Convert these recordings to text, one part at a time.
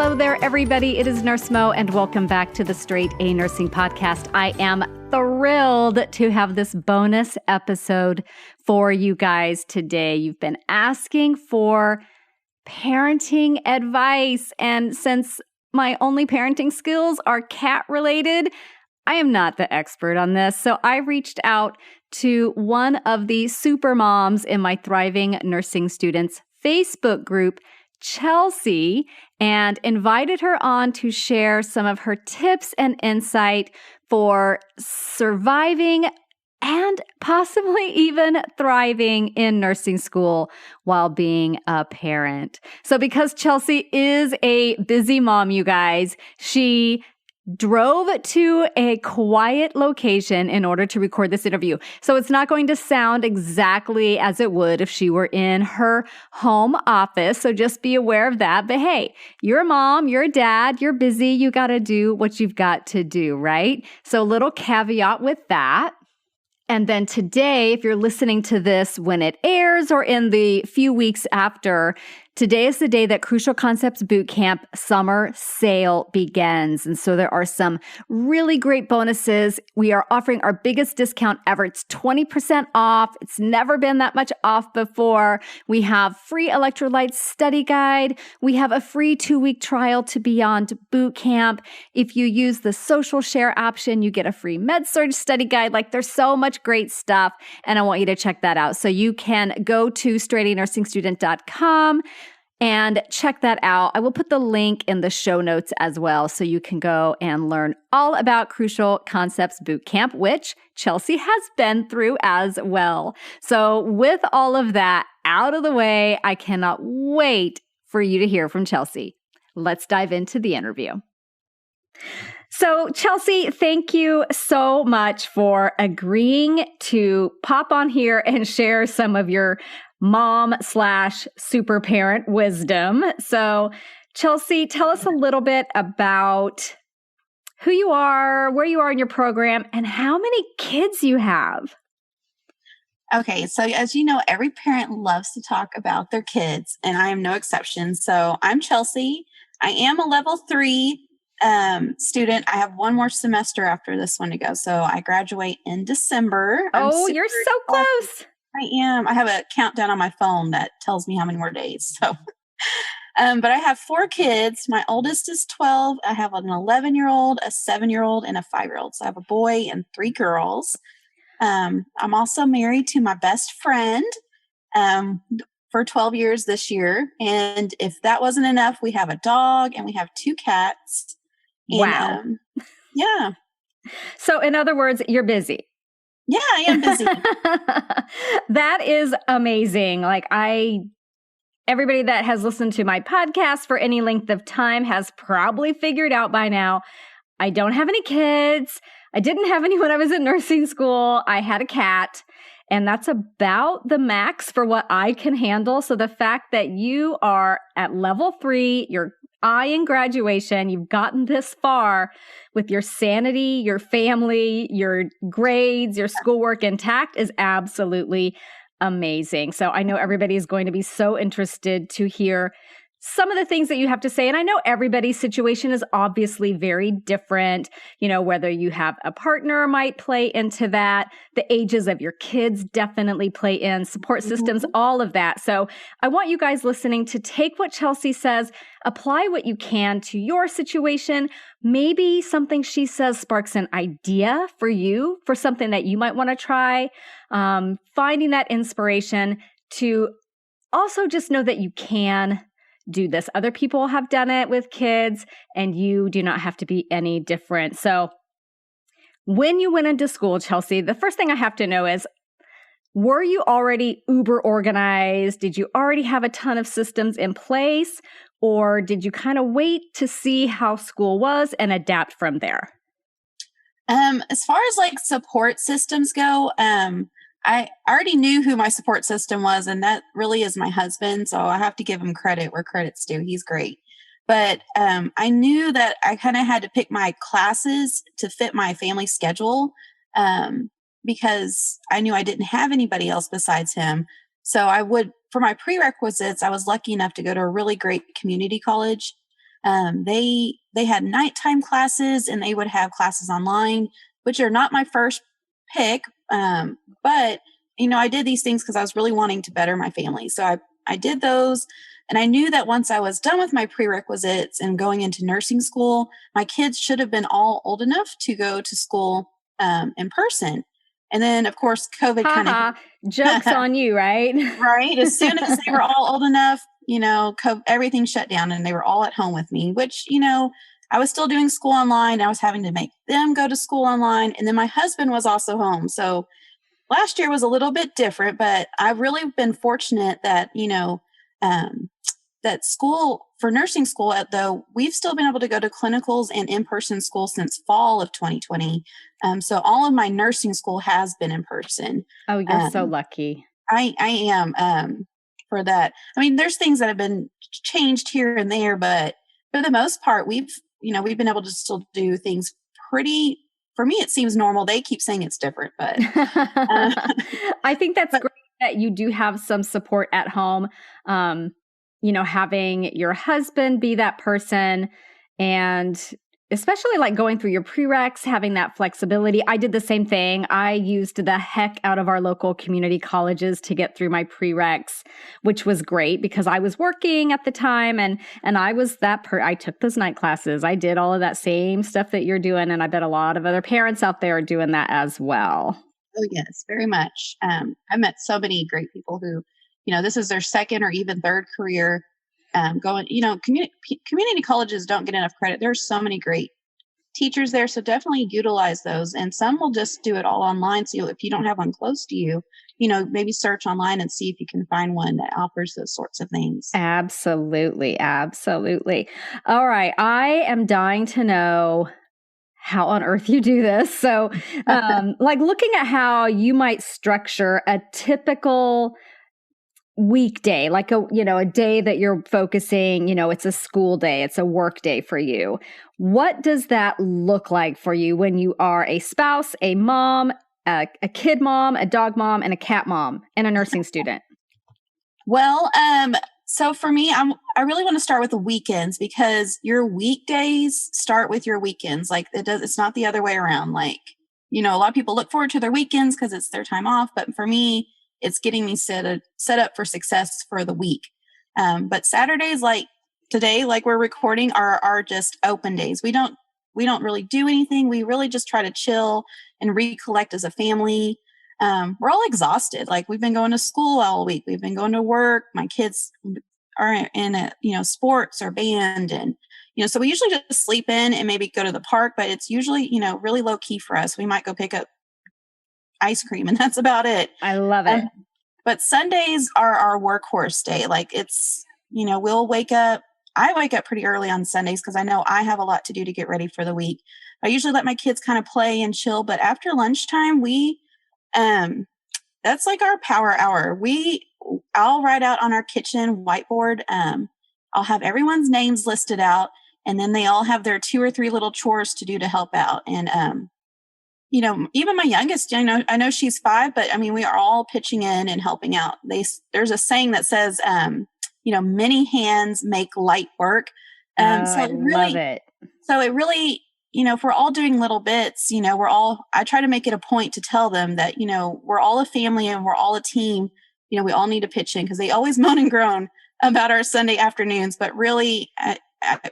Hello there, everybody. It is Nurse Mo, and welcome back to the Straight A Nursing Podcast. I am thrilled to have this bonus episode for you guys today. You've been asking for parenting advice, and since my only parenting skills are cat-related, I am not the expert on this. So I reached out to one of the super moms in my Thriving Nursing Students Facebook group, Chelsea, and invited her on to share some of her tips and insight for surviving and possibly even thriving in nursing school while being a parent. So because Chelsea is a busy mom, you guys, she drove to a quiet location in order to record this interview. So it's not going to sound exactly as it would if she were in her home office. So just be aware of that. But hey, you're a mom, you're a dad, you're busy, you got to do what you've got to do, right? So a little caveat with that. And then today, if you're listening to this when it airs or in the few weeks after, today is the day that Crucial Concepts Bootcamp summer sale begins. And so there are some really great bonuses. We are offering our biggest discount ever. It's 20% off. It's never been that much off before. We have free electrolytes study guide. We have a free 2-week trial to Beyond Bootcamp. If you use the social share option, you get a free med-surg study guide. Like, there's so much great stuff, and I want you to check that out. So you can go to straightanursingstudent.com and check that out. I will put the link in the show notes as well, so you can go and learn all about Crucial Concepts Bootcamp, which Chelsea has been through as well. So with all of that out of the way, I cannot wait for you to hear from Chelsea. Let's dive into the interview. So Chelsea, thank you so much for agreeing to pop on here and share some of your mom/super parent wisdom. So Chelsea, tell us a little bit about who you are, where you are in your program, and how many kids you have. Okay, so as you know, every parent loves to talk about their kids, and I am no exception. So I'm Chelsea. I am a level 3 student. I have one more semester after this one to go. So I graduate in December. Oh, you're so close. I am. I have a countdown on my phone that tells me how many more days. So, but I have 4 kids. My oldest is 12. I have an 11-year-old, a 7-year-old, and a 5-year-old. So I have a boy and 3 girls. I'm also married to my best friend for 12 years this year. And if that wasn't enough, we have a dog and we have 2 cats. Wow. And, yeah. So in other words, you're busy. Yeah, I am busy. That is amazing. Everybody that has listened to my podcast for any length of time has probably figured out by now, I don't have any kids. I didn't have any when I was in nursing school. I had a cat, and that's about the max for what I can handle. So the fact that you are at level 3, you're eyeing graduation, you've gotten this far with your sanity, your family, your grades, your schoolwork intact is absolutely amazing. So I know everybody is going to be so interested to hear some of the things that you have to say. And I know everybody's situation is obviously very different. You know, whether you have a partner might play into that. The ages of your kids definitely play in, support systems, all of that. So I want you guys listening to take what Chelsea says, apply what you can to your situation. Maybe something she says sparks an idea for you, for something that you might want to try. Finding that inspiration to also just know that you can do this. Other people have done it with kids, and you do not have to be any different. So when you went into school, Chelsea, the first thing I have to know is, were you already uber organized? Did you already have a ton of systems in place? Or did you kind of wait to see how school was and adapt from there? As far as support systems go, I already knew who my support system was, and that really is my husband. So I have to give him credit where credit's due. He's great. But I knew that I kind of had to pick my classes to fit my family schedule because I knew I didn't have anybody else besides him. So for my prerequisites, I was lucky enough to go to a really great community college. They had nighttime classes and they would have classes online, which are not my first pick. But I did these things because I was really wanting to better my family. So I did those. And I knew that once I was done with my prerequisites and going into nursing school, my kids should have been all old enough to go to school in person. And then, of course, COVID kind of jokes on you, right? Right. As soon as they were all old enough, everything shut down and they were all at home with me, which, I was still doing school online. I was having to make them go to school online. And then my husband was also home. So last year was a little bit different, but I've really been fortunate that, that school for nursing school, though we've still been able to go to clinicals and in-person school since fall of 2020. So all of my nursing school has been in person. Oh, you're so lucky. I am for that. I mean, there's things that have been changed here and there, but for the most part, we've been able to still do things pretty. For me, it seems normal. They keep saying it's different, but I think that's great that you do have some support at home. Having your husband be that person, and especially like going through your prereqs, having that flexibility. I did the same thing. I used the heck out of our local community colleges to get through my prereqs, which was great because I was working at the time and I was I took those night classes. I did all of that same stuff that you're doing. And I bet a lot of other parents out there are doing that as well. Oh, yes, very much. I've met so many great people who, this is their second or even third career going, community colleges don't get enough credit. There's so many great teachers there. So definitely utilize those. And some will just do it all online. So if you don't have one close to you, maybe search online and see if you can find one that offers those sorts of things. Absolutely. Absolutely. All right. I am dying to know how on earth you do this. So like looking at how you might structure a typical weekday, like a day that you're focusing, it's a school day, it's a work day for you. What does that look like for you when you are a spouse, a mom, a kid mom, a dog mom, and a cat mom, and a nursing student? Well, so for me, I really want to start with the weekends because your weekdays start with your weekends. Like it's not the other way around. Like, a lot of people look forward to their weekends because it's their time off. But for me, it's getting me set up for success for the week. But Saturdays, like today, like we're recording, are just open days. We don't really do anything. We really just try to chill and recollect as a family. We're all exhausted. Like we've been going to school all week. We've been going to work. My kids are in sports or band. And, so we usually just sleep in and maybe go to the park, but it's usually, really low key for us. We might go pick up ice cream and that's about it. I love it. But Sundays are our workhorse day. Like it's, we'll wake up. I wake up pretty early on Sundays because I know I have a lot to do to get ready for the week. I usually let my kids kind of play and chill, but after lunchtime, that's like our power hour. I'll write out on our kitchen whiteboard. I'll have everyone's names listed out and then they all have their 2 or 3 little chores to do to help out. And, even my youngest, I know she's 5, but I mean, we are all pitching in and helping out. There's a saying that says, many hands make light work. So I love it. So it really, if we're all doing little bits, I try to make it a point to tell them that, we're all a family and we're all a team. We all need to pitch in because they always moan and groan about our Sunday afternoons, but really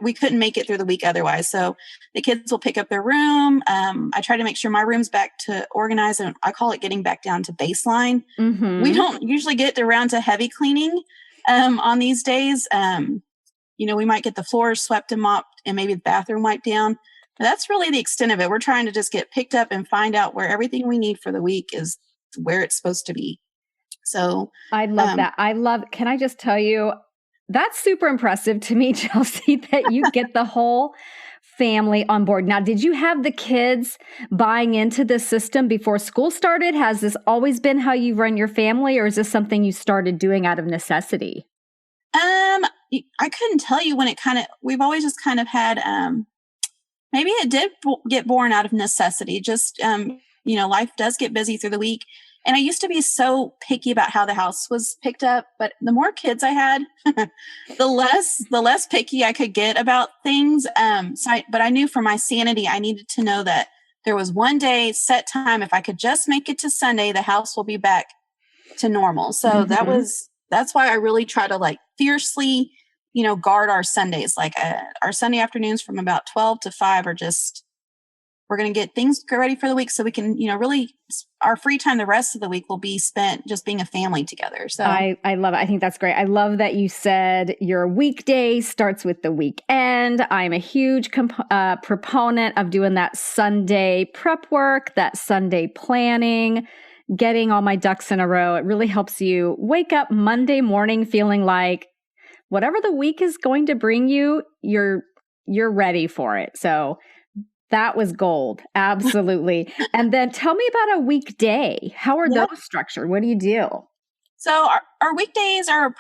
we couldn't make it through the week otherwise. So the kids will pick up their room. I try to make sure my room's back to organized, and I call it getting back down to baseline. Mm-hmm. We don't usually get around to heavy cleaning on these days. We might get the floors swept and mopped and maybe the bathroom wiped down. But that's really the extent of it. We're trying to just get picked up and find out where everything we need for the week is where it's supposed to be. So I love that. Can I just tell you, that's super impressive to me, Chelsea, that you get the whole family on board. Now, did you have the kids buying into this system before school started? Has this always been how you run your family, or is this something you started doing out of necessity? I couldn't tell you when we've always just kind of had, maybe it did get born out of necessity. Just, life does get busy through the week. And I used to be so picky about how the house was picked up, but the more kids I had, the less picky I could get about things. But I knew for my sanity, I needed to know that there was one day set time. If I could just make it to Sunday, the house will be back to normal. So that's why I really try to like fiercely, guard our Sundays. Like our Sunday afternoons from about 12 to 5 are just, we're going to get things ready for the week so we can, really our free time the rest of the week will be spent just being a family together. So I love it. I think that's great. I love that you said your weekday starts with the weekend. I'm a huge proponent of doing that Sunday prep work, that Sunday planning, getting all my ducks in a row. It really helps you wake up Monday morning feeling like whatever the week is going to bring you, you're ready for it. So that was gold. Absolutely. And then tell me about a weekday. How are those structured? What do you do? So our weekdays are,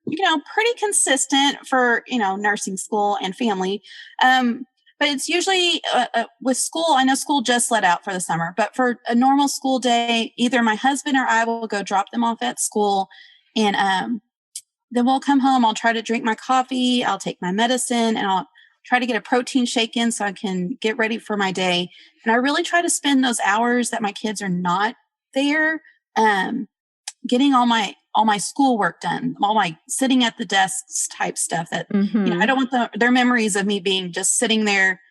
pretty consistent for, nursing school and family. But it's usually with school, I know school just let out for the summer, but for a normal school day, either my husband or I will go drop them off at school, and then we'll come home. I'll try to drink my coffee. I'll take my medicine, and I'll try to get a protein shake in so I can get ready for my day. And I really try to spend those hours that my kids are not there, getting all my schoolwork done, all my sitting at the desks type stuff that, I don't want their memories of me being just sitting there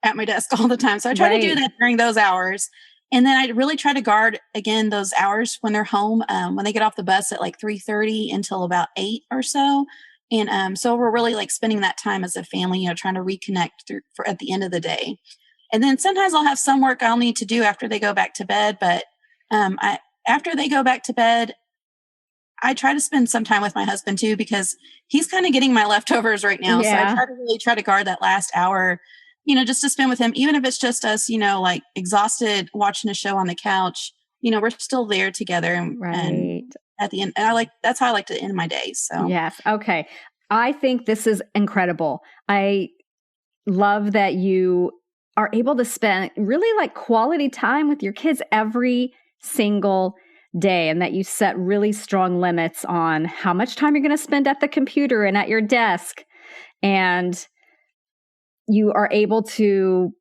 at my desk all the time. So I try to do that during those hours. And then I really try to guard again those hours when they're home, when they get off the bus at like 3:30 until about 8 or so. And so we're really like spending that time as a family, trying to reconnect at the end of the day. And then sometimes I'll have some work I'll need to do after they go back to bed. But after they go back to bed, I try to spend some time with my husband too, because he's kind of getting my leftovers right now. Yeah. So I try to guard that last hour, just to spend with him, even if it's just us, like exhausted watching a show on the couch, we're still there together. And at the end, and that's how I like to end my days. So yes. Okay. I think this is incredible. I love that you are able to spend really like quality time with your kids every single day, and that you set really strong limits on how much time you're going to spend at the computer and at your desk. And you are able to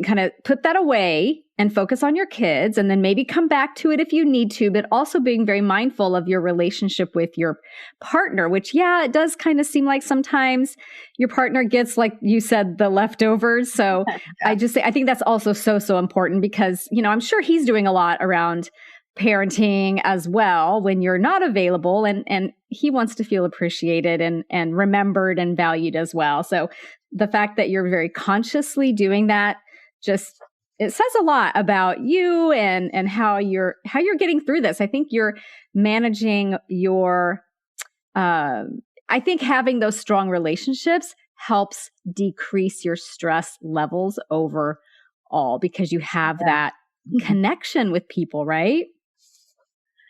kind of put that away and focus on your kids, and then maybe come back to it if you need to, but also being very mindful of your relationship with your partner, which, it does kind of seem like sometimes your partner gets, like you said, the leftovers. So I think that's also so important, because, I'm sure he's doing a lot around parenting as well when you're not available, and he wants to feel appreciated and remembered and valued as well. So the fact that you're very consciously doing that, it says a lot about you and how you're getting through this. I think you're managing I think having those strong relationships helps decrease your stress levels overall, because you have that connection with people, right?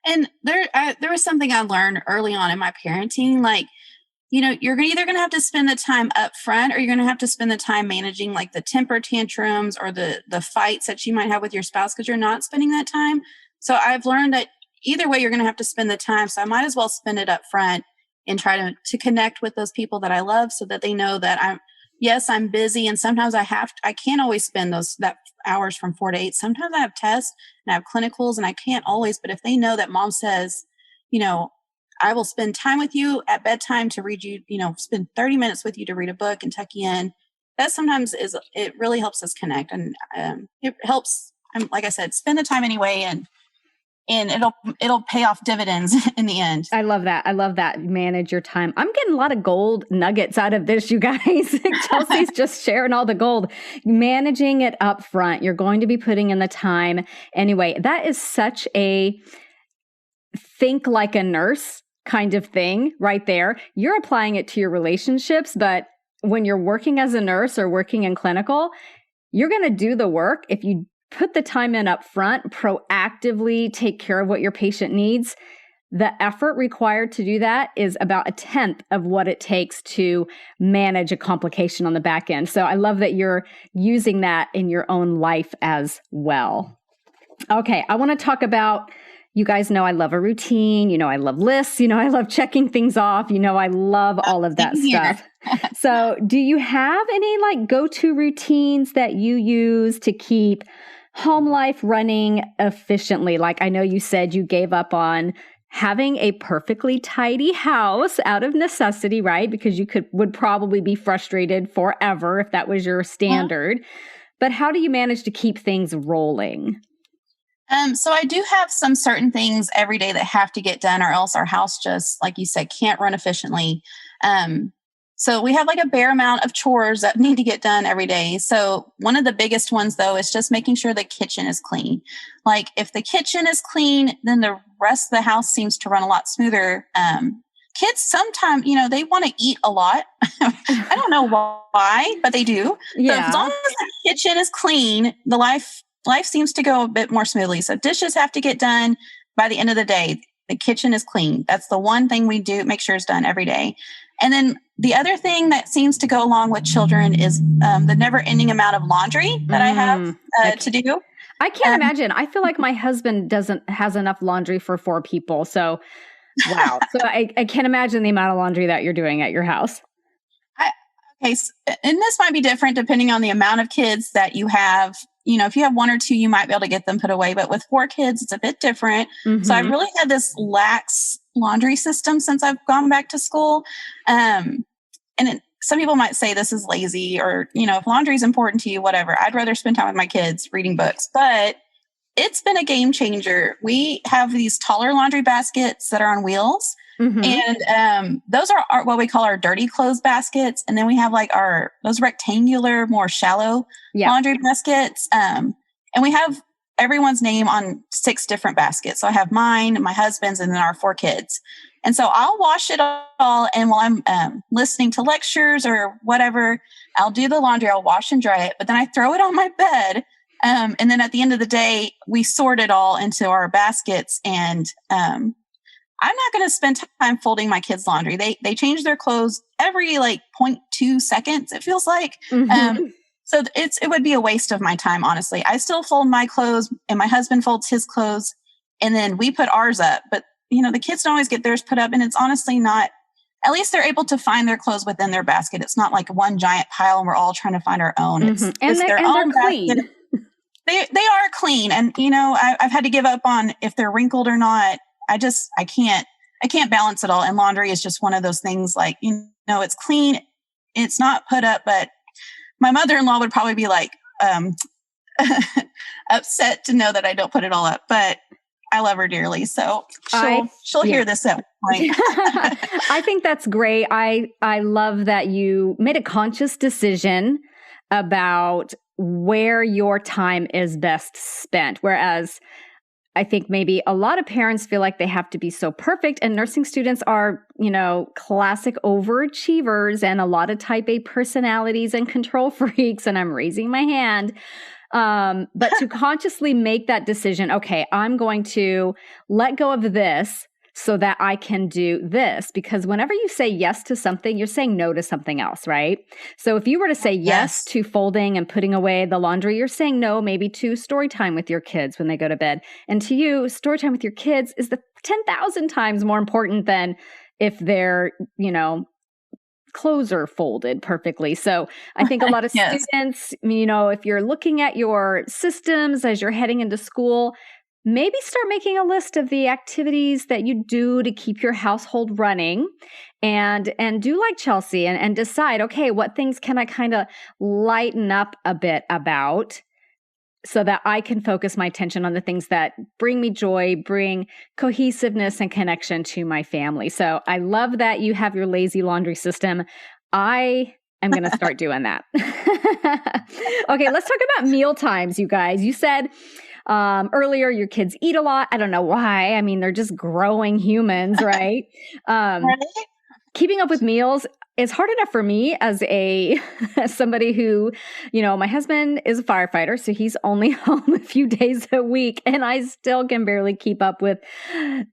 And there was something I learned early on in my parenting, like, you're either going to have to spend the time up front, or you're going to have to spend the time managing like the temper tantrums or the fights that you might have with your spouse, because you're not spending that time. So I've learned that either way, you're going to have to spend the time. So I might as well spend it up front and try to connect with those people that I love, so that they know that I'm busy. And sometimes I can't always spend that hours from 4 to 8. Sometimes I have tests and I have clinicals, and I can't always, but if they know that mom says, I will spend time with you at bedtime to read you, spend 30 minutes with you to read a book and tuck you in. That sometimes it really helps us connect. And it helps, like I said, spend the time anyway, and it'll pay off dividends in the end. I love that. Manage your time. I'm getting a lot of gold nuggets out of this, you guys. Chelsea's just sharing all the gold. Managing it up front. You're going to be putting in the time anyway. That is such a think like a nurse kind of thing right there. You're applying it to your relationships, but when you're working as a nurse or working in clinical, you're going to do the work. If you put the time in up front, proactively take care of what your patient needs, the effort required to do that is about 1/10 of what it takes to manage a complication on the back end. So I love that you're using that in your own life as well. Okay, I want to talk about You guys know I love a routine. You know, I love lists. You know, I love checking things off. You know, I love all of that stuff. So do you have any like go-to routines that you use to keep home life running efficiently? Like I know you said you gave up on having a perfectly tidy house out of necessity, right? Because you would probably be frustrated forever if that was your standard. But how do you manage to keep things rolling? So I do have some certain things every day that have to get done, or else our house just, like you said, can't run efficiently. So we have like a bare amount of chores that need to get done every day. So one of the biggest ones, though, is just making sure the kitchen is clean. Like if the kitchen is clean, then the rest of the house seems to run a lot smoother. Kids sometimes, they want to eat a lot. I don't know why, but they do. Yeah. So as long as the kitchen is clean, the life seems to go a bit more smoothly. So dishes have to get done by the end of the day. The kitchen is clean. That's the one thing we do, make sure it's done every day. And then the other thing that seems to go along with children is the never ending amount of laundry that I have to do. I can't imagine. I feel like my husband has enough laundry for 4 people. So, wow. So I can't imagine the amount of laundry that you're doing at your house. Okay. And this might be different depending on the amount of kids that you have. If you have 1 or 2, you might be able to get them put away. But with 4 kids, it's a bit different. Mm-hmm. So I've really had this lax laundry system since I've gone back to school. Some people might say this is lazy, or, if laundry is important to you, whatever. I'd rather spend time with my kids reading books. But it's been a game changer. We have these taller laundry baskets that are on wheels. Mm-hmm. And those are what we call our dirty clothes baskets. And then we have like those rectangular, more shallow laundry baskets. And we have everyone's name on 6 different baskets. So I have mine, my husband's, and then our 4 kids. And so I'll wash it all. And while I'm listening to lectures or whatever, I'll do the laundry. I'll wash and dry it. But then I throw it on my bed. And then at the end of the day, we sort it all into our baskets. And I'm not going to spend time folding my kids' laundry. They change their clothes every like 0.2 seconds, it feels like. Mm-hmm. So it would be a waste of my time, honestly. I still fold my clothes, and my husband folds his clothes, and then we put ours up. But, the kids don't always get theirs put up, and it's honestly not, at least they're able to find their clothes within their basket. It's not like one giant pile and we're all trying to find our own. Mm-hmm. It's their own clean. Basket. They are clean. And, I've had to give up on if they're wrinkled or not. I can't balance it all. And laundry is just one of those things like, it's clean. It's not put up, but my mother-in-law would probably be like, upset to know that I don't put it all up, but I love her dearly. So she'll hear this at one point. I think that's great. I love that you made a conscious decision about where your time is best spent. Whereas I think maybe a lot of parents feel like they have to be so perfect, and nursing students are, classic overachievers and a lot of type A personalities and control freaks. And I'm raising my hand. But to consciously make that decision, okay, I'm going to let go of this so that I can do this. Because whenever you say yes to something, you're saying no to something else, right? So if you were to say yes to folding and putting away the laundry, you're saying no maybe to story time with your kids when they go to bed. And to you, story time with your kids is the 10,000 times more important than if they're, clothes are folded perfectly. So I think a lot of students, if you're looking at your systems as you're heading into school, maybe start making a list of the activities that you do to keep your household running, and do like Chelsea and decide, okay, what things can I kind of lighten up a bit about so that I can focus my attention on the things that bring me joy, bring cohesiveness and connection to my family. So I love that you have your lazy laundry system. I am going to start doing that. Okay, let's talk about meal times, you guys. You said earlier your kids eat a lot. I don't know why. I mean, they're just growing humans, right? Right? Keeping up with meals is hard enough for me as somebody who, my husband is a firefighter, so he's only home a few days a week, and I still can barely keep up with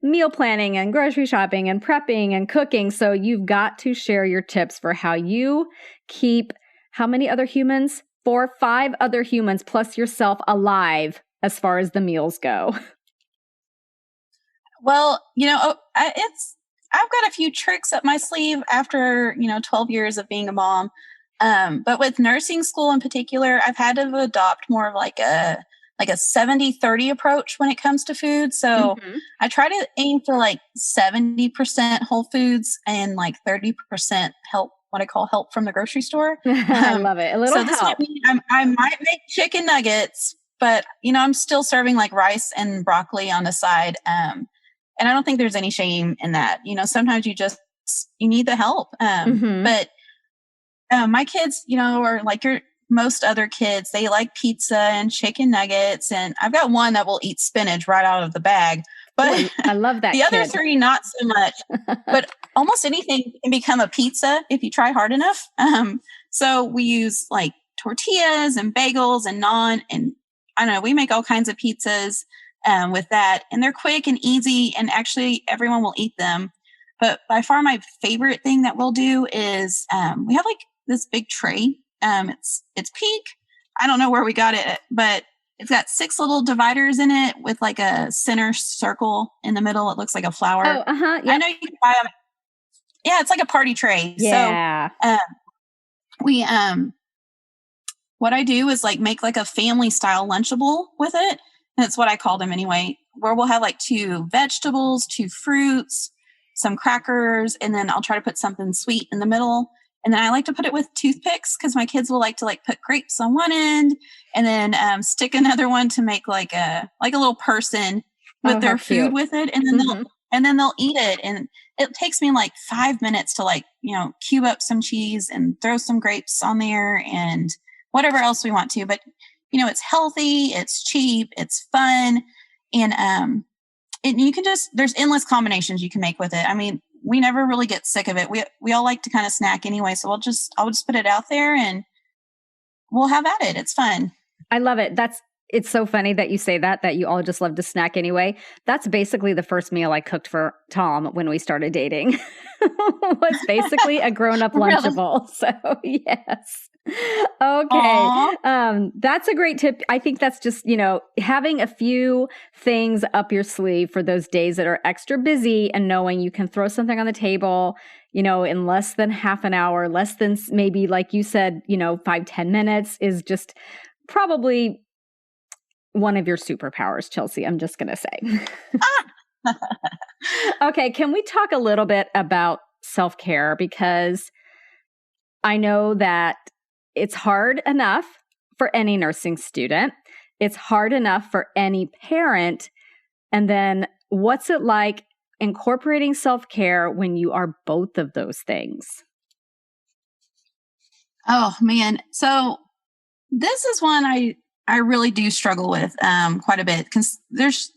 meal planning and grocery shopping and prepping and cooking. So you've got to share your tips for how you keep how many other humans? 4, 5 other humans plus yourself alive as far as the meals go. Well, I've got a few tricks up my sleeve after, 12 years of being a mom. But with nursing school in particular, I've had to adopt more of like a 70-30 approach when it comes to food. So Mm-hmm. I try to aim for like 70% whole foods and like 30% help, what I call help from the grocery store. I love it. A little So this might help. mean I might make chicken nuggets, but I'm still serving like rice and broccoli on the side. And I don't think there's any shame in that. Sometimes you need the help. Mm-hmm. But my kids, are like most other kids. They like pizza and chicken nuggets. And I've got one that will eat spinach right out of the bag. But I love that the other kid. three, not so much. But almost anything can become a pizza if you try hard enough. So we use like tortillas and bagels and naan. And I don't know, we make all kinds of pizzas with that. And they're quick and easy. And actually, everyone will eat them. But by far, my favorite thing that we'll do is we have like this big tray. It's pink. I don't know where we got it, but it's got 6 little dividers in it with like a center circle in the middle. It looks like a flower. Oh, uh-huh. Yep. I know you can buy them. Yeah, it's like a party tray. Yeah. So we what I do is like make like a family style Lunchable with it. That's what I call them anyway, where we'll have like 2 vegetables, 2 fruits, some crackers, and then I'll try to put something sweet in the middle. And then I like to put it with toothpicks because my kids will like to like put grapes on one end and then stick another one to make like a little person with their food with it. And then they'll eat it. And it takes me like 5 minutes to like, cube up some cheese and throw some grapes on there and whatever else we want to. But, it's healthy, it's cheap, it's fun. And you can there's endless combinations you can make with it. I mean, we never really get sick of it. We all like to kind of snack anyway. So I'll just put it out there and we'll have at it. It's fun. I love it. It's so funny that you say that you all just love to snack anyway. That's basically the first meal I cooked for Tom when we started dating. Was basically a grown-up Lunchable. So yes. Okay. That's a great tip. I think that's just, having a few things up your sleeve for those days that are extra busy and knowing you can throw something on the table, in less than half an hour, less than maybe like you said, 5-10 minutes is just probably one of your superpowers, Chelsea. I'm just going to say. Okay. Can we talk a little bit about self-care? Because I know that it's hard enough for any nursing student. It's hard enough for any parent. And then what's it like incorporating self-care when you are both of those things? Oh, man. So this is one I really do struggle with quite a bit because there's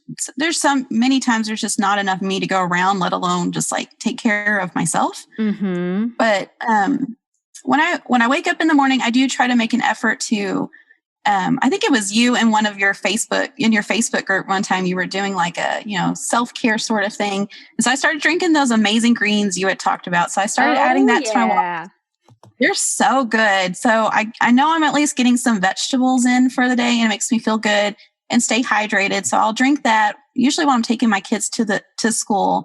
many times there's just not enough me to go around, let alone just like take care of myself. Mm-hmm. But when I wake up in the morning, I do try to make an effort to, I think it was you in your Facebook group one time, you were doing like a, self-care sort of thing. And so I started drinking those amazing greens you had talked about. So I started adding that to my water. They're so good. So I know I'm at least getting some vegetables in for the day and it makes me feel good and stay hydrated. So I'll drink that usually when I'm taking my kids to school.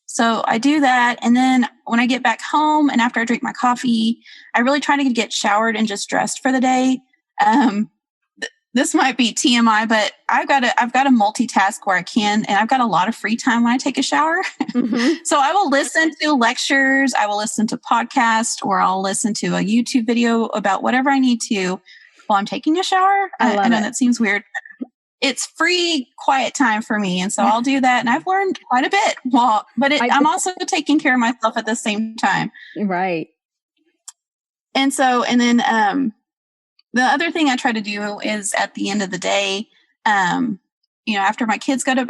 So I do that. And then when I get back home and after I drink my coffee, I really try to get showered and just dressed for the day. This might be TMI, but I've got to multitask where I can. And I've got a lot of free time when I take a shower. Mm-hmm. So I will listen to lectures. I will listen to podcasts or I'll listen to a YouTube video about whatever I need to while I'm taking a shower. I know that seems weird. It's free, quiet time for me. And so I'll do that. And I've learned quite a bit. I'm also taking care of myself at the same time. Right. And then the other thing I try to do is at the end of the day, after my kids go to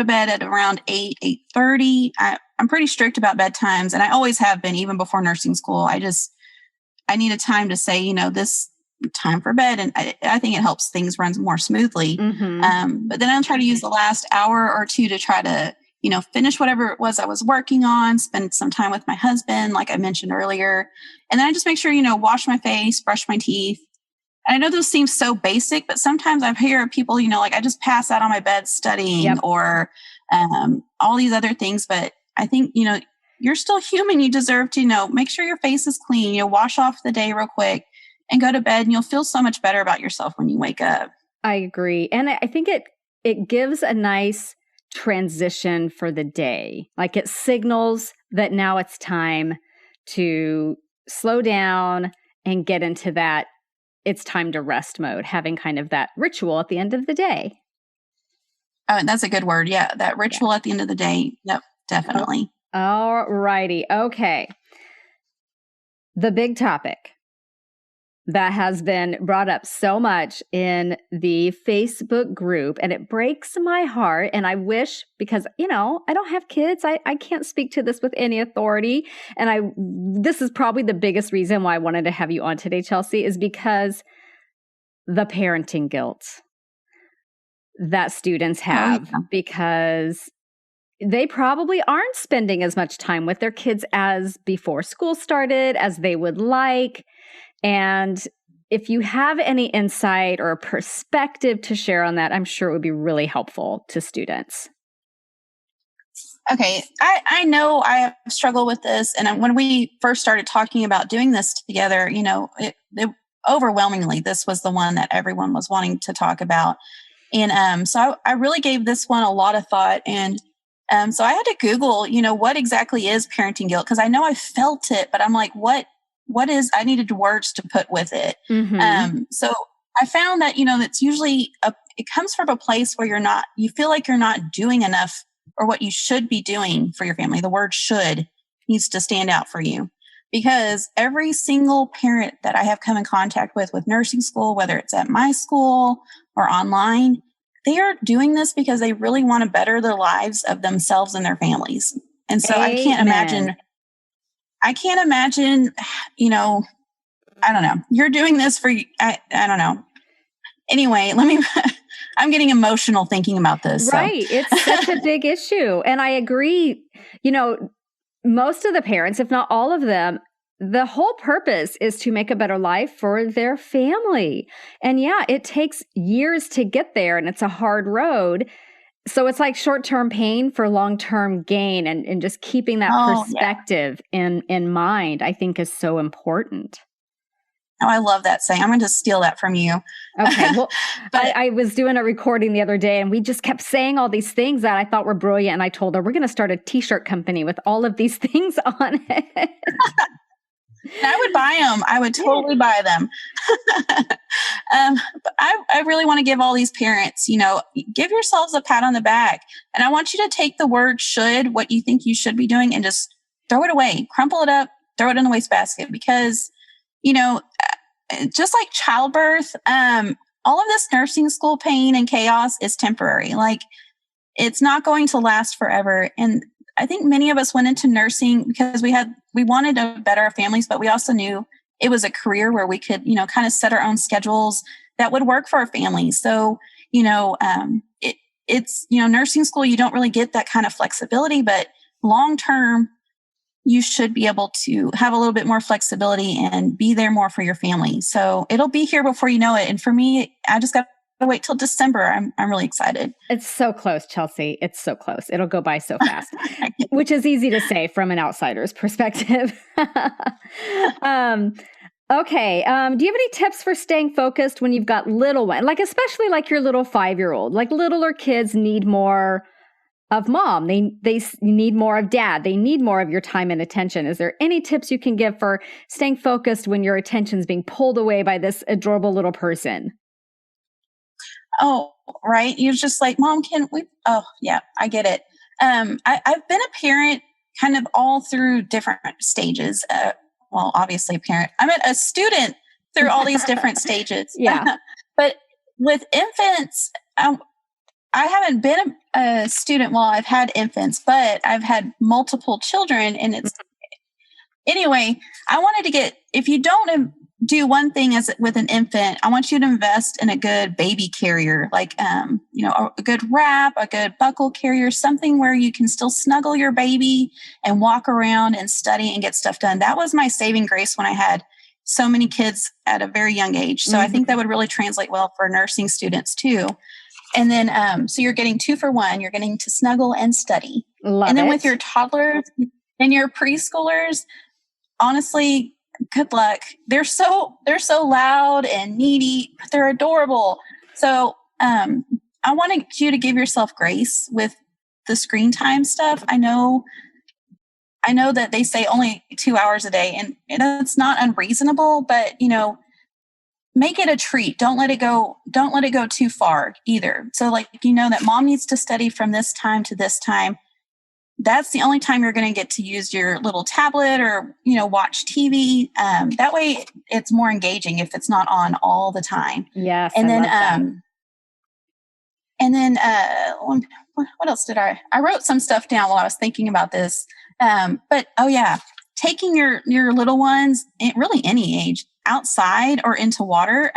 bed at around 8:30, I'm pretty strict about bedtimes. And I always have been, even before nursing school. I need a time to say, this time for bed. And I think it helps things run more smoothly. Mm-hmm. But then I'll try to use the last hour or two to try to, finish whatever it was I was working on, spend some time with my husband, like I mentioned earlier. And then I just make sure, wash my face, brush my teeth, I know those seem so basic, but sometimes I hear people, like I just pass out on my bed studying Yep. or all these other things. But I think, you're still human. You deserve to, make sure your face is clean, wash off the day real quick and go to bed, and you'll feel so much better about yourself when you wake up. I agree. And I think it gives a nice transition for the day. Like it signals that now it's time to slow down and get into that it's time to rest mode, having kind of that ritual at the end of the day. Oh, that's a good word. Yeah, that ritual at the end of the day. Yep, definitely. All righty. Okay. The big topic that has been brought up so much in the Facebook group, and it breaks my heart. And I wish, because, I don't have kids. I can't speak to this with any authority. And this is probably the biggest reason why I wanted to have you on today, Chelsea, is because the parenting guilt that students have, because they probably aren't spending as much time with their kids as before school started, as they would like. And if you have any insight or perspective to share on that, I'm sure it would be really helpful to students. Okay. I know I have struggled with this. And when we first started talking about doing this together, it overwhelmingly, this was the one that everyone was wanting to talk about. And so I really gave this one a lot of thought. And so I had to Google, what exactly is parenting guilt? Because I know I felt it, but I'm like, what is, I needed words to put with it. Mm-hmm. So I found that, it's usually, it comes from a place where you feel like you're not doing enough or what you should be doing for your family. The word should needs to stand out for you, because every single parent that I have come in contact with nursing school, whether it's at my school or online, they are doing this because they really want to better the lives of themselves and their families. And so Amen. I can't imagine, I don't know. You're doing this for, I don't know. Anyway, I'm getting emotional thinking about this. Right. So. It's such a big issue. And I agree, most of the parents, if not all of them, the whole purpose is to make a better life for their family. And yeah, it takes years to get there, and it's a hard road. So it's like short-term pain for long-term gain, and just keeping that perspective in mind, I think, is so important. Oh, I love that saying. I'm going to steal that from you. Okay. Well, I was doing a recording the other day, and we just kept saying all these things that I thought were brilliant. And I told her, we're going to start a t-shirt company with all of these things on it. I would buy them. I would totally buy them. But I really want to give all these parents, give yourselves a pat on the back. And I want you to take the word should, what you think you should be doing, and just throw it away, crumple it up, throw it in the wastebasket. Because, just like childbirth, all of this nursing school pain and chaos is temporary. Like, it's not going to last forever. And I think many of us went into nursing because we wanted to better our families, but we also knew it was a career where we could, kind of set our own schedules that would work for our families. So, it's nursing school, you don't really get that kind of flexibility, but long-term, you should be able to have a little bit more flexibility and be there more for your family. So it'll be here before you know it. And for me, I just got to wait till December. I'm really excited. It's so close, Chelsea. It's so close. It'll go by so fast, which is easy to say from an outsider's perspective. Okay. Do you have any tips for staying focused when you've got little ones? Like, especially like your little 5-year-old, like littler kids need more of mom. They need more of dad. They need more of your time and attention. Is there any tips you can give for staying focused when your attention's being pulled away by this adorable little person? Oh, right. You're just like, Mom, can we? Oh, yeah, I get it. I've been a parent kind of all through different stages. Well, obviously a parent. I'm a student through all these different stages. Yeah. But with infants, I haven't been a student while I've had infants, but I've had multiple children. And anyway, I wanted to if you don't do one thing with an infant, I want you to invest in a good baby carrier, like, a good wrap, a good buckle carrier, something where you can still snuggle your baby and walk around and study and get stuff done. That was my saving grace when I had so many kids at a very young age. So I think that would really translate well for nursing students too. And then, so you're getting 2 for 1. You're getting to snuggle and study. And then with your toddlers and your preschoolers, honestly, good luck. They're so loud and needy, but they're adorable. So I wanted you to give yourself grace with the screen time stuff. I know that they say only 2 hours a day, and it's not unreasonable, but make it a treat. Don't let it go too far either. So that mom needs to study from this time to this time. That's the only time you're going to get to use your little tablet or, watch TV. That way it's more engaging if it's not on all the time. Yes. And then, what else did I wrote some stuff down while I was thinking about this. But taking your little ones, really any age, outside or into water.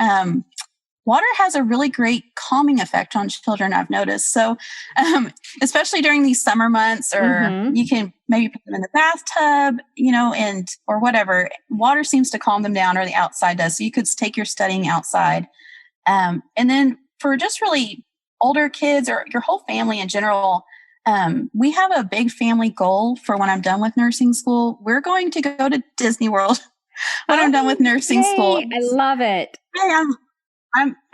Water has a really great calming effect on children, I've noticed. So, especially during these summer months, or you can maybe put them in the bathtub, or whatever. Water seems to calm them down, or the outside does. So you could take your studying outside. And then for just really older kids or your whole family in general, we have a big family goal for when I'm done with nursing school. We're going to go to Disney World when I'm done with nursing school. I love it.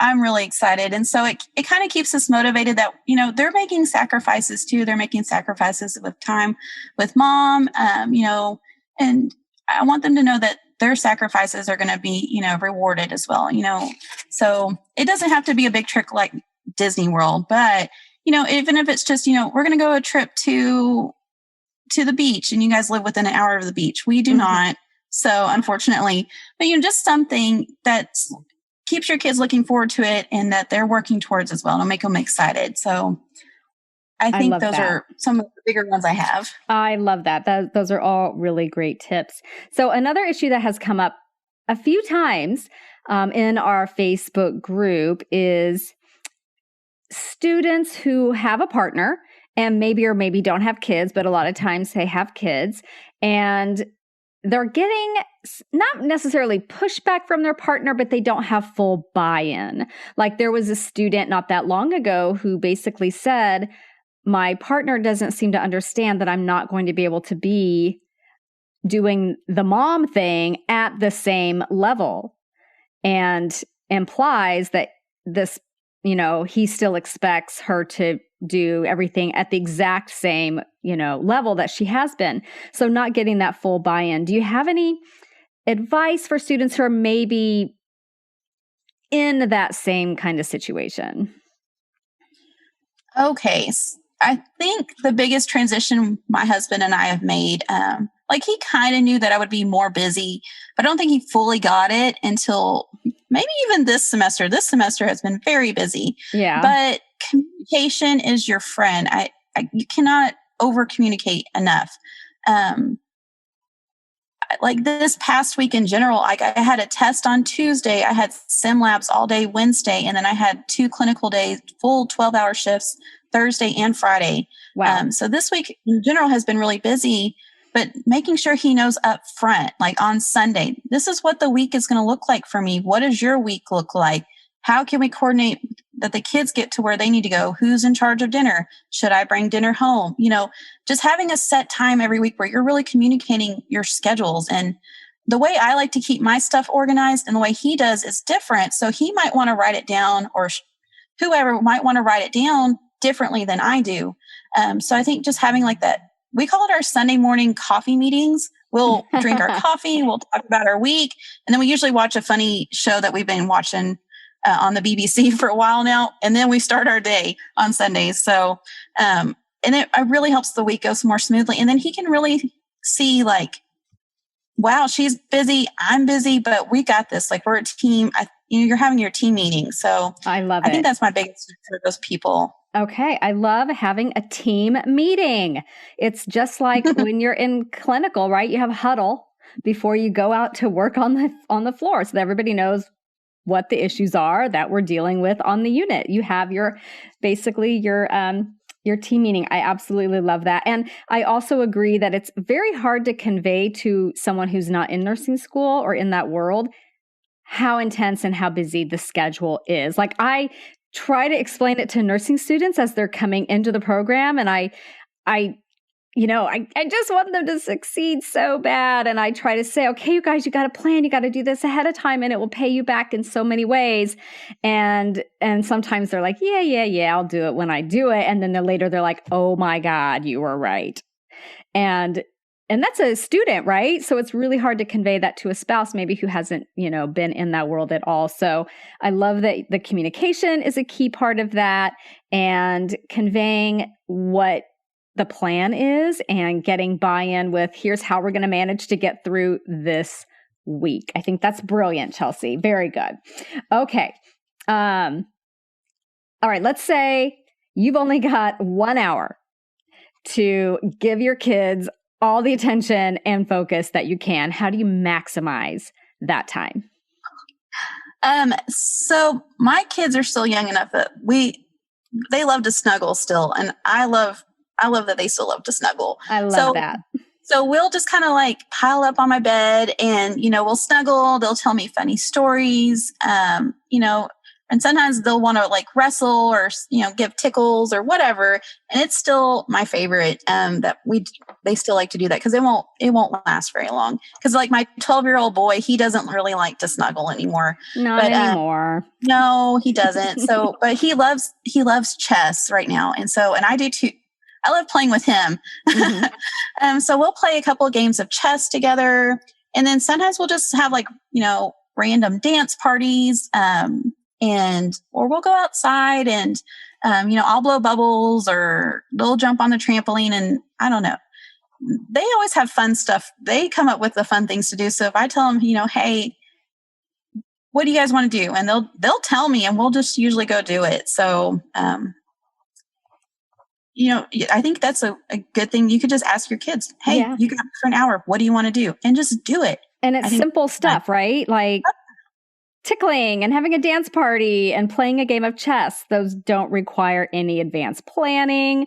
I'm really excited. And so it kind of keeps us motivated that, they're making sacrifices too. They're making sacrifices with time with mom, and I want them to know that their sacrifices are going to be, rewarded as well, so it doesn't have to be a big trip like Disney World, but, even if it's just, we're going to go a trip to the beach and you guys live within an hour of the beach. We do not. So unfortunately, but, just something that keeps your kids looking forward to it and that they're working towards as well to make them excited. So I think those are some of the bigger ones I have. I love that. Those are all really great tips. So another issue that has come up a few times in our Facebook group is students who have a partner and maybe or maybe don't have kids, but a lot of times they have kids, and they're getting not necessarily pushback from their partner, but they don't have full buy-in. Like there was a student not that long ago who basically said, my partner doesn't seem to understand that I'm not going to be able to be doing the mom thing at the same level, and implies that this, he still expects her to do everything at the exact same, level that she has been. So not getting that full buy-in. Do you have any advice for students who are maybe in that same kind of situation? Okay. I think the biggest transition my husband and I have made, he kind of knew that I would be more busy, but I don't think he fully got it until maybe even this semester. This semester has been very busy. Yeah. But communication is your friend. You cannot over communicate enough. Like this past week in general, I had a test on Tuesday. I had sim labs all day Wednesday, and then I had 2 clinical days, full 12-hour shifts Thursday and Friday. Wow. So this week in general has been really busy, but making sure he knows up front, like on Sunday, this is what the week is going to look like for me. What does your week look like? How can we coordinate that the kids get to where they need to go? Who's in charge of dinner? Should I bring dinner home? Just having a set time every week where you're really communicating your schedules. And the way I like to keep my stuff organized and the way he does is different. So he might want to write it down, or whoever might want to write it down differently than I do. So I think just having like that, we call it our Sunday morning coffee meetings. We'll drink our coffee, we'll talk about our week, and then we usually watch a funny show that we've been watching on the BBC for a while now. And then we start our day on Sundays. So, and it really helps the week go more smoothly. And then he can really see like, wow, she's busy, I'm busy, but we got this. Like we're a team. You're having your team meeting. So I love it. I think that's my biggest tip for those people. Okay. I love having a team meeting. It's just like when you're in clinical, right? You have a huddle before you go out to work on the floor so that everybody knows what the issues are that we're dealing with on the unit. You have your Your team meeting. I absolutely love that. And I also agree that it's very hard to convey to someone who's not in nursing school or in that world how intense and how busy the schedule is. Like, I try to explain it to nursing students as they're coming into the program, and I just want them to succeed so bad. And I try to say, okay, you guys, you got to plan, you got to do this ahead of time, and it will pay you back in so many ways. And sometimes they're like, yeah, I'll do it when I do it. And then later they're like, oh my God, you were right. And that's a student, right? So it's really hard to convey that to a spouse, maybe who hasn't, been in that world at all. So I love that the communication is a key part of that, and conveying what the plan is and getting buy-in with, here's how we're going to manage to get through this week. I think that's brilliant, Chelsea. Very good. Okay. All right. Let's say you've only got 1 hour to give your kids all the attention and focus that you can. How do you maximize that time? So my kids are still young enough that they love to snuggle still. And I love that they still love to snuggle. I love that. So we'll just kind of like pile up on my bed and, we'll snuggle. They'll tell me funny stories, and sometimes they'll want to like wrestle or, give tickles or whatever. And it's still my favorite, they still like to do that because it won't last very long. Because like my 12-year-old boy, he doesn't really like to snuggle anymore. Not anymore. No, he doesn't. So, but he loves chess right now. And I do too. I love playing with him. Mm-hmm. So we'll play a couple of games of chess together. And then sometimes we'll just have like, random dance parties. Or we'll go outside and, I'll blow bubbles or they'll jump on the trampoline, and I don't know. They always have fun stuff. They come up with the fun things to do. So if I tell them, hey, what do you guys want to do? And they'll tell me, and we'll just usually go do it. So, I think that's a good thing. You could just ask your kids, hey, you got for an hour. What do you want to do? And just do it. And it's simple stuff, right? Like tickling and having a dance party and playing a game of chess. Those don't require any advanced planning.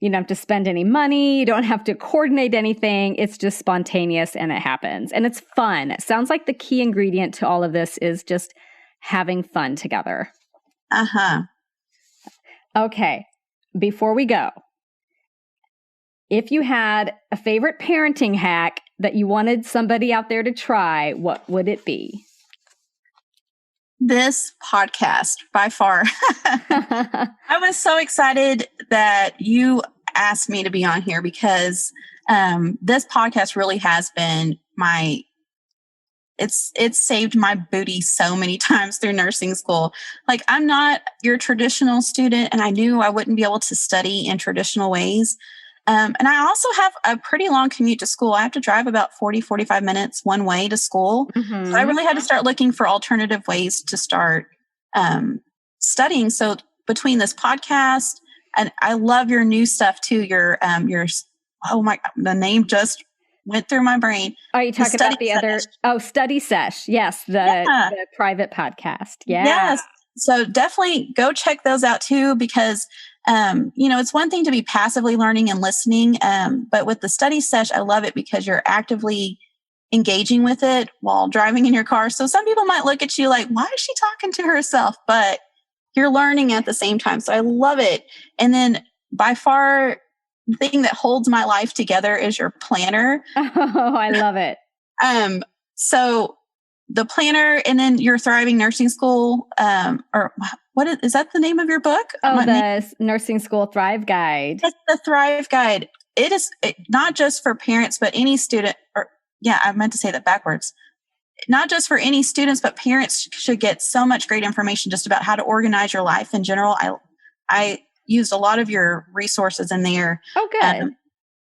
You don't have to spend any money. You don't have to coordinate anything. It's just spontaneous and it happens. And it's fun. It sounds like the key ingredient to all of this is just having fun together. Uh-huh. Okay. Before we go, if you had a favorite parenting hack that you wanted somebody out there to try, what would it be? This podcast, by far. I was so excited that you asked me to be on here because this podcast really has been it's saved my booty so many times through nursing school. Like, I'm not your traditional student, and I knew I wouldn't be able to study in traditional ways. And I also have a pretty long commute to school. I have to drive about 45 minutes one way to school. Mm-hmm. So I really had to start looking for alternative ways to start studying. So between this podcast, and I love your new stuff too, the name just went through my brain. Are you talking about the other? Oh, Study Sesh. Yes. The private podcast. Yeah. Yes. So definitely go check those out too, because, it's one thing to be passively learning and listening. But with the Study Sesh, I love it because you're actively engaging with it while driving in your car. So some people might look at you like, why is she talking to herself? But you're learning at the same time. So I love it. And then by far, the thing that holds my life together is your planner. Oh, I love it. So the planner, and then your Thriving Nursing School, or what is that the name of your book? Oh, the Nursing School Thrive Guide. It's the Thrive Guide. It is not just for parents, but any student, I meant to say that backwards. Not just for any students, but parents should get so much great information just about how to organize your life in general. I used a lot of your resources in there. Oh, good.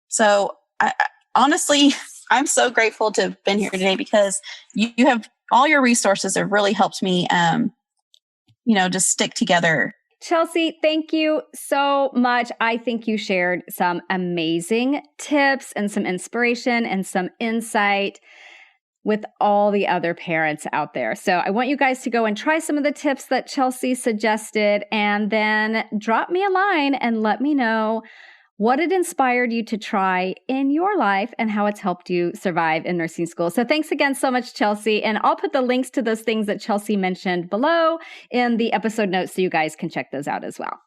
So I honestly, I'm so grateful to have been here today because you have all your resources have really helped me, just stick together. Chelsea, thank you so much. I think you shared some amazing tips and some inspiration and some insight. with all the other parents out there. So I want you guys to go and try some of the tips that Chelsea suggested, and then drop me a line and let me know what it inspired you to try in your life and how it's helped you survive in nursing school. So thanks again so much, Chelsea. And I'll put the links to those things that Chelsea mentioned below in the episode notes so you guys can check those out as well.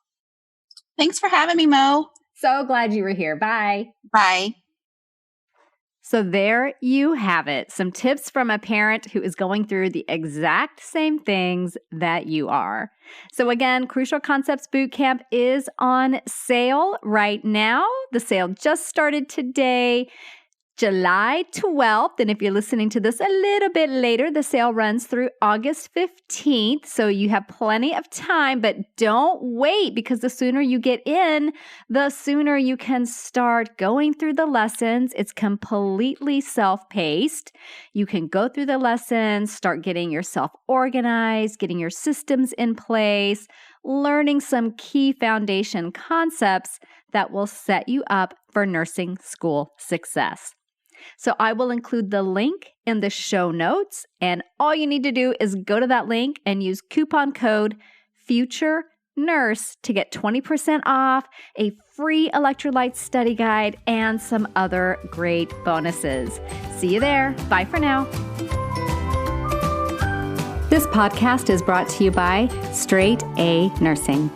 Thanks for having me, Mo. So glad you were here. Bye. Bye. So there you have it. Some tips from a parent who is going through the exact same things that you are. So again, Crucial Concepts Bootcamp is on sale right now. The sale just started today, July 12th. And if you're listening to this a little bit later, the sale runs through August 15th. So you have plenty of time, but don't wait, because the sooner you get in, the sooner you can start going through the lessons. It's completely self-paced. You can go through the lessons, start getting yourself organized, getting your systems in place, learning some key foundation concepts that will set you up for nursing school success. So I will include the link in the show notes, and all you need to do is go to that link and use coupon code FUTURENURSE to get 20% off, a free electrolyte study guide, and some other great bonuses. See you there. Bye for now. This podcast is brought to you by Straight A Nursing.